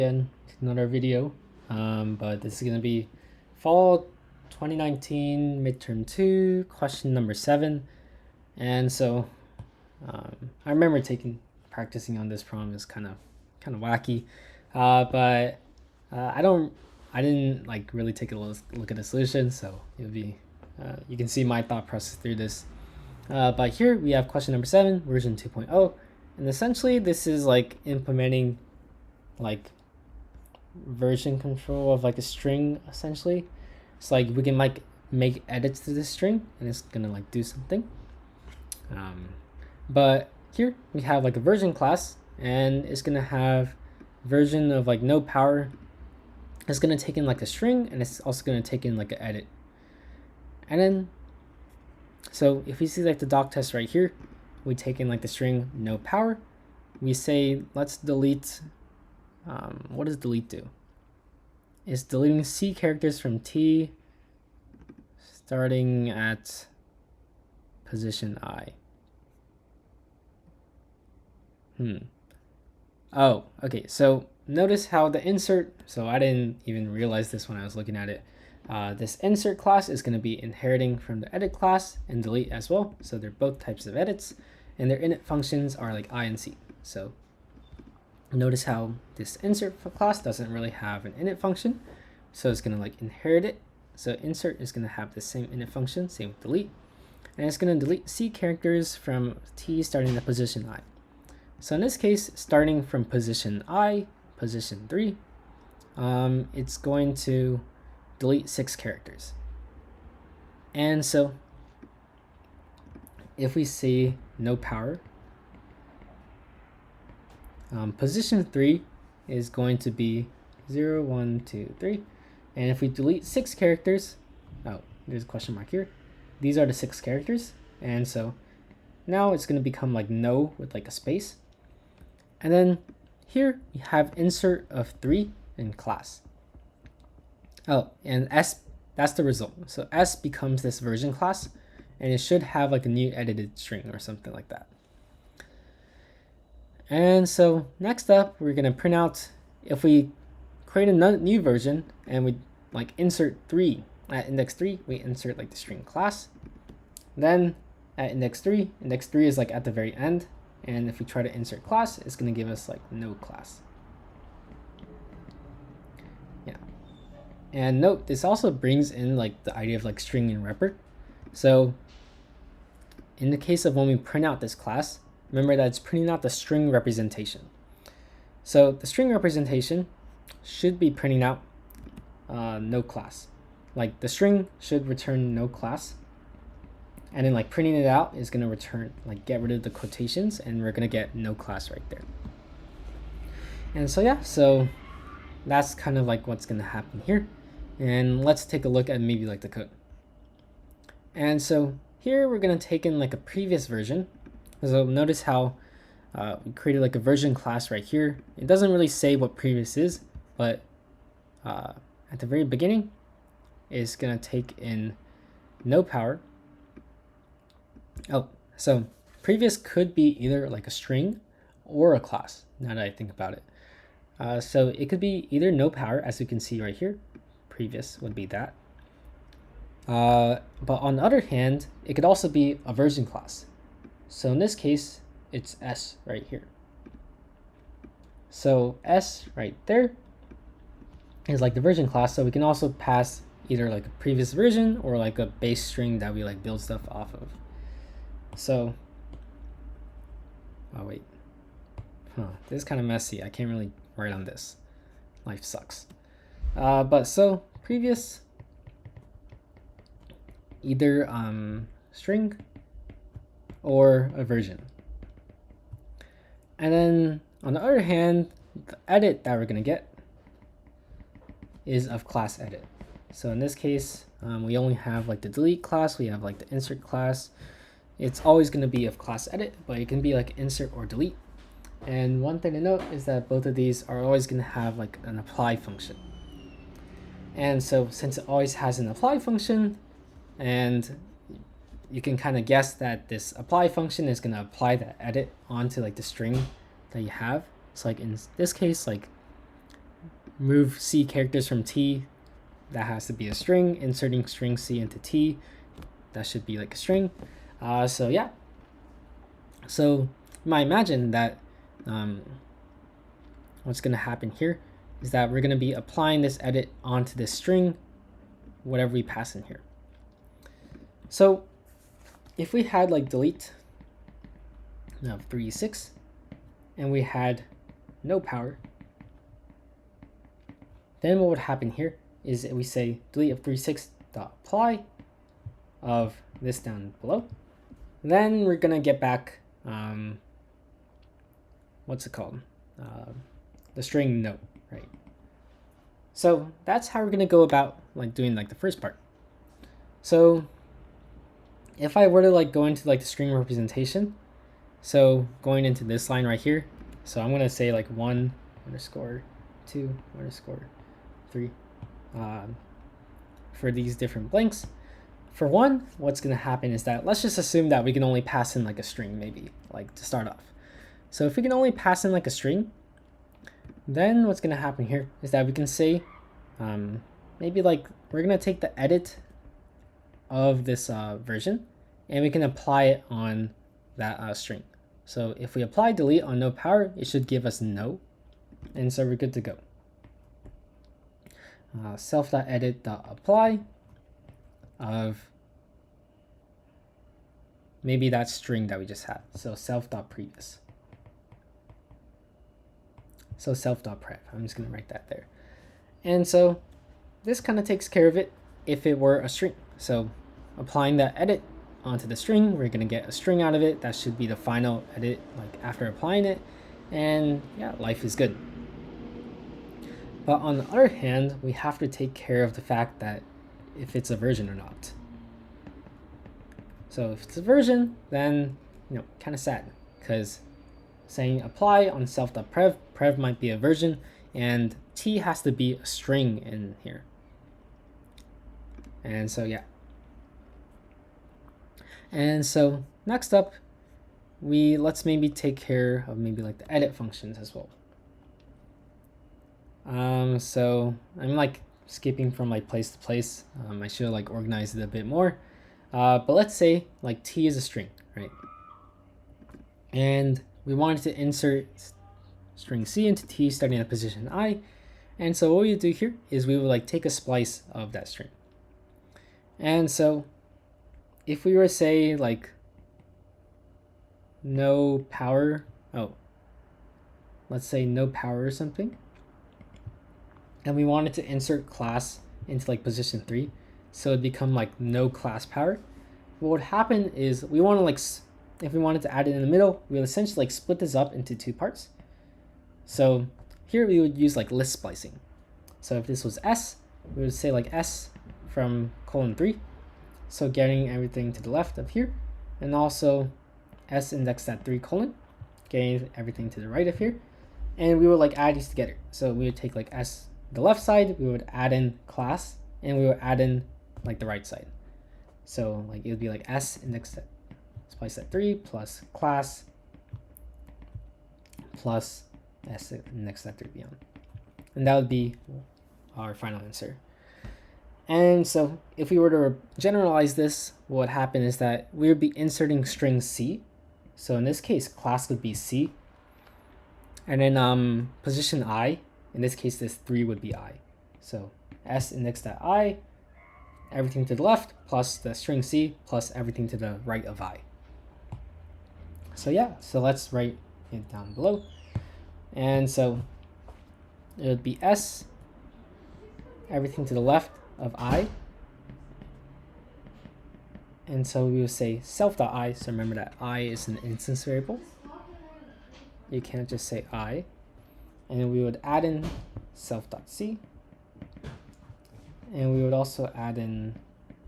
Again, another video, but this is going to be fall 2019 midterm 2 question number 7. And so I remember practicing on this problem is kind of wacky, but I didn't like really take a look at the solution, so it'll be you can see my thought process through this. But here we have question number 7, version 2.0, and essentially this is like implementing like version control of like a string. Essentially it's like we can like make edits to this string and it's gonna like do something, but here we have like a version class and it's gonna have version of like no power. It's gonna take in like a string and it's also gonna take in like an edit. And then so if we see like the doc test right here, we take in like the string no power, we say let's delete. What does delete do? It's deleting C characters from T starting at position I. Oh, okay, so notice how the insert, so I didn't even realize this when I was looking at it. This insert class is going to be inheriting from the edit class and delete as well. So they're both types of edits and their init functions are like I and C. So notice how this insert class doesn't really have an init function, so it's going to like inherit it. So insert is going to have the same init function, same with delete, and it's going to delete C characters from T starting at position I. So in this case, starting from position I, position 3, it's going to delete 6 characters. And so if we see no power, position 3 is going to be 0, 1, 2, 3. And if we delete 6 characters, oh, there's a question mark here. These are the 6 characters. And so now it's going to become like no with like a space. And then here we have insert of 3 in class. Oh, and S, that's the result. So S becomes this version class and it should have like a new edited string or something like that. And so next up, we're going to print out, if we create a new version and we like insert 3 at index 3, we insert like the string class. Then at index 3 is like at the very end. And if we try to insert class, it's going to give us like no class. Yeah. And note, this also brings in like the idea of like string and repr. So in the case of when we print out this class, remember that it's printing out the string representation. So the string representation should be printing out no class. Like the string should return no class. And then like printing it out is going to return, like get rid of the quotations, and we're going to get no class right there. And so yeah, so that's kind of like what's going to happen here. And let's take a look at maybe like the code. And so here we're going to take in like a previous version. So notice how we created like a version class right here. It doesn't really say what previous is, but at the very beginning, it's going to take in no power. Oh, so previous could be either like a string or a class, now that I think about it. So it could be either no power, as you can see right here. Previous would be that. But on the other hand, it could also be a version class. So in this case, it's S right here. So S right there is like the version class. So we can also pass either like a previous version or like a base string that we like build stuff off of. So, oh wait, this is kind of messy. I can't really write on this. Life sucks. But so previous, either string or a version. And then on the other hand, the edit that we're gonna get is of class edit. So in this case, we only have like the delete class, we have like the insert class. It's always going to be of class edit, but it can be like insert or delete. And one thing to note is that both of these are always going to have like an apply function. And so since it always has an apply function, and you can kind of guess that this apply function is going to apply the edit onto like the string that you have. So like in this case, like move C characters from T, that has to be a string. Inserting string C into T, that should be like a string. So yeah. So you might imagine that what's going to happen here is that we're going to be applying this edit onto this string, whatever we pass in here. So if we had like delete of 3, 6, and we had no power, then what would happen here is we say delete of 3, 6 dot apply of this down below. Then we're gonna get back what's it called? The string no, right? So that's how we're gonna go about like doing like the first part. So if I were to like go into like the string representation, so going into this line right here, so I'm gonna say like 1 underscore 2 underscore 3 for these different blanks. For 1, what's gonna happen is that let's just assume that we can only pass in like a string, maybe like to start off. So if we can only pass in like a string, then what's gonna happen here is that we can say maybe like we're gonna take the edit of this version and we can apply it on that string. So if we apply delete on no power, it should give us no, and so we're good to go. Self.edit.apply of maybe that string that we just had. So self.previous. So self.prev. I'm just going to write that there. And so this kind of takes care of it if it were a string. So applying that edit onto the string, we're going to get a string out of it. That should be the final edit like after applying it. And yeah, life is good. But on the other hand, we have to take care of the fact that if it's a version or not. So if it's a version, then kind of sad, because saying apply on self.prev, prev might be a version, and T has to be a string in here. And so yeah. And so next up, let's maybe take care of maybe like the edit functions as well. So I'm like skipping from like place to place. I should have like organized it a bit more. But let's say like T is a string, right? And we wanted to insert string C into T starting at position I. And so what we would do here is we would like take a splice of that string. And so if we were to say like no power, let's say no power or something, and we wanted to insert class into like position 3, so it'd become like no class power, what would happen is we want to like, if we wanted to add it in the middle, we would essentially like split this up into 2 parts. So here we would use like list splicing. So if this was S, we would say like S from :3, so getting everything to the left of here, and also S indexed at 3 : getting everything to the right of here, and we would like add these together. So we would take like S the left side, we would add in class, and we would add in like the right side. So like it would be like S indexed at splice at 3 plus class plus S indexed at 3 beyond. And that would be our final answer. And so if we were to generalize this, what would happen is that we would be inserting string C. So in this case, class would be C. And then position I, in this case, this 3 would be I. So S indexed at I, everything to the left, plus the string C, plus everything to the right of I. So yeah, so let's write it down below. And so it would be S, everything to the left of I. And so we would say self.I, so remember that I is an instance variable. You can't just say I. And then we would add in self.c. And we would also add in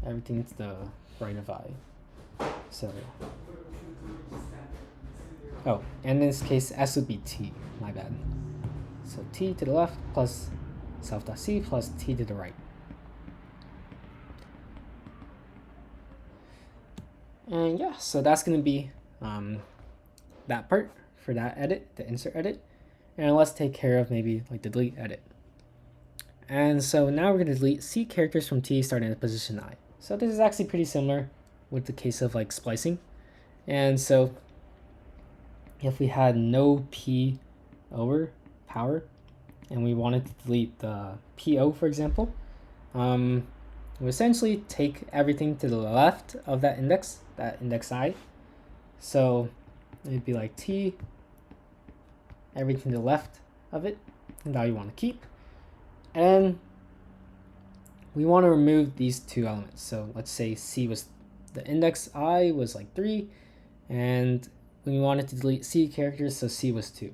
everything to the right of I. So, and in this case, S would be T, my bad. So T to the left plus self.c plus T to the right. And yeah, so that's going to be that part for that edit, the insert edit. And let's take care of maybe like the delete edit. And so now we're going to delete C characters from T starting at position I. So this is actually pretty similar with the case of like splicing. And so if we had no P over power and we wanted to delete the PO, for example, we essentially take everything to the left of that index I. So it'd be like T, everything to the left of it, the value you want to keep. And we want to remove these two elements. So let's say C was, the index I was like 3, and we wanted to delete C characters, so C was 2.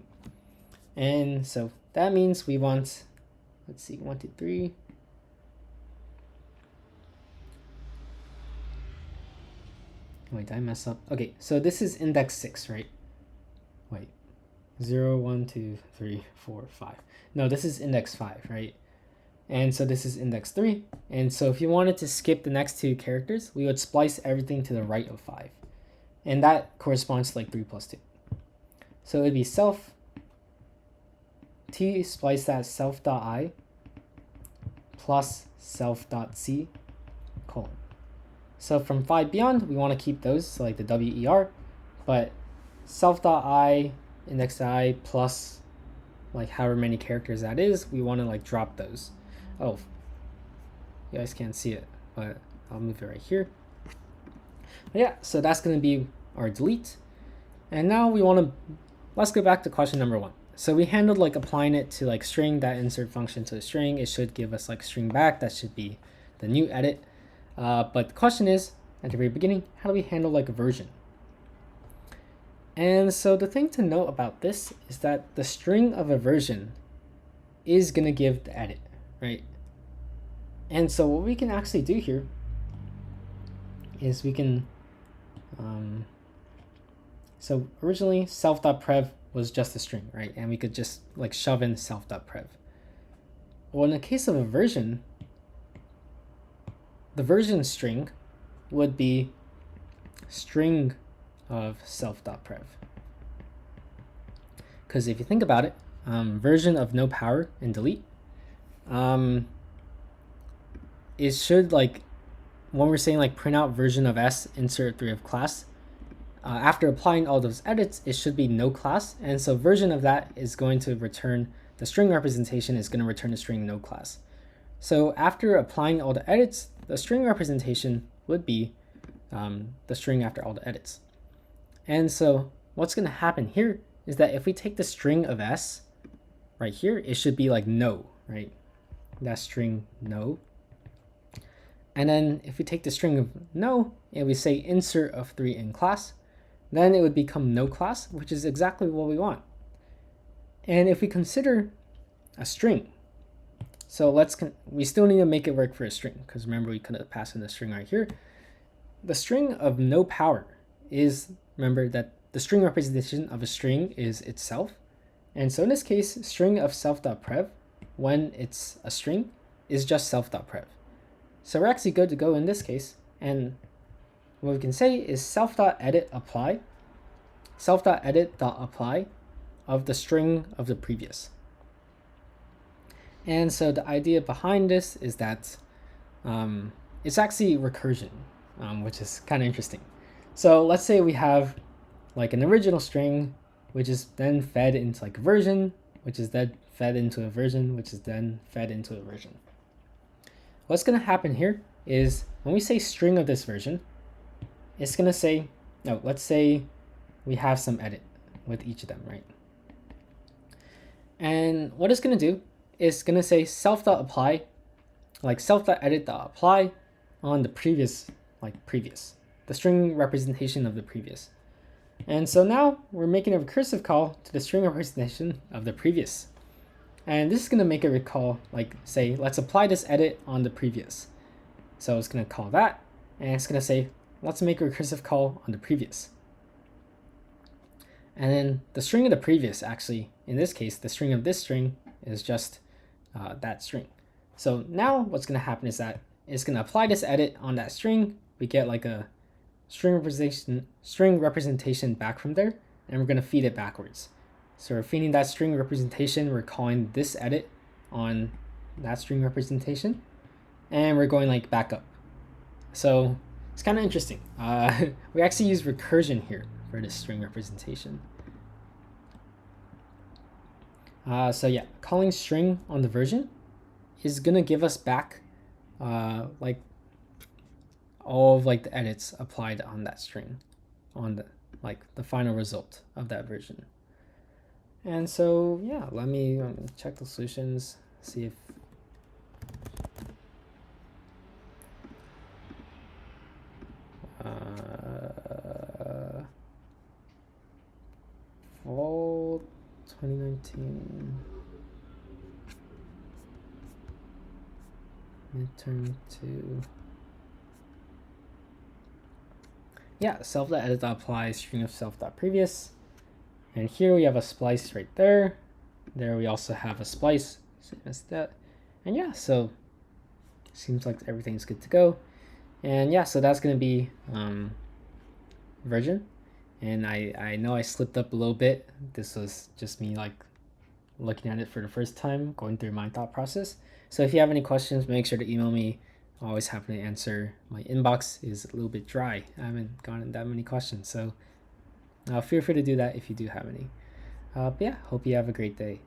And so that means we want, let's see, 1, 2, 3. Wait, did I mess up? Okay, so this is index 6, right? Wait, 0, 1, 2, 3, 4, 5. No, this is index 5, right? And so this is index 3. And so if you wanted to skip the next two characters, we would splice everything to the right of 5. And that corresponds to like 3 plus 2. So it'd be self T splice that self.I plus self.C colon. So from 5 beyond, we want to keep those, so like the WER, but self.I index I plus like however many characters that is, we want to like drop those. Oh, you guys can't see it, but I'll move it right here. But yeah, so that's going to be our delete. And now we want to, let's go back to question number 1. So we handled like applying it to like string, that insert function to a string. It should give us like string back. That should be the new edit. But the question is, at the very beginning, how do we handle like a version? And so the thing to note about this is that the string of a version is going to give the edit, right? And so what we can actually do here is we can, so originally self.prev was just a string, right? And we could just like shove in self.prev. Well, in the case of a version, the version string would be string of self.prev. Because if you think about it, version of no power and delete, it should like, when we're saying like print out version of S, insert 3 of class, after applying all those edits, it should be no class. And so version of that is going to return, the string representation is going to return the string no class. So after applying all the edits, the string representation would be the string after all the edits. And so what's going to happen here is that if we take the string of S right here, it should be like no, right? That string no. And then if we take the string of no and we say insert of 3 in class, then it would become no class, which is exactly what we want. And if we consider a string, so we still need to make it work for a string, because remember we could have passed in the string right here. The string of no power is, remember that the string representation of a string is itself. And so in this case, string of self.prev, when it's a string, is just self.prev. So we're actually good to go in this case. And what we can say is self.edit apply, self.edit.apply of the string of the previous. And so the idea behind this is that it's actually recursion, which is kind of interesting. So let's say we have like an original string, which is then fed into like a version, which is then fed into a version, which is then fed into a version. What's going to happen here is when we say string of this version, it's going to say, no, let's say we have some edit with each of them, right? And what it's going to do is going to say self.apply, like self.edit.apply on the previous, the string representation of the previous. And so now we're making a recursive call to the string representation of the previous. And this is going to make it recall, like say, let's apply this edit on the previous. So it's going to call that, and it's going to say, let's make a recursive call on the previous. And then the string of the previous, actually, in this case, the string of this string is just that string. So now what's going to happen is that it's going to apply this edit on that string. We get like a string representation back from there, and we're going to feed it backwards. So we're feeding that string representation, we're calling this edit on that string representation, and we're going like back up. So it's kind of interesting. We actually use recursion here for this string representation. So yeah, calling string on the version is gonna give us back like all of like the edits applied on that string, on the like the final result of that version. And so yeah, let me check the solutions, see if fall 2019 midterm 2. Yeah, self.edit apply string of self.previous. And here we have a splice right there. There we also have a splice, same as that. And yeah, so seems like everything's good to go. And yeah, so that's gonna be version. And I know I slipped up a little bit. This was just me like looking at it for the first time, going through my thought process. So if you have any questions, make sure to email me. I'm always happy to answer. My inbox is a little bit dry. I haven't gotten that many questions, so feel free to do that if you do have any. But yeah, hope you have a great day.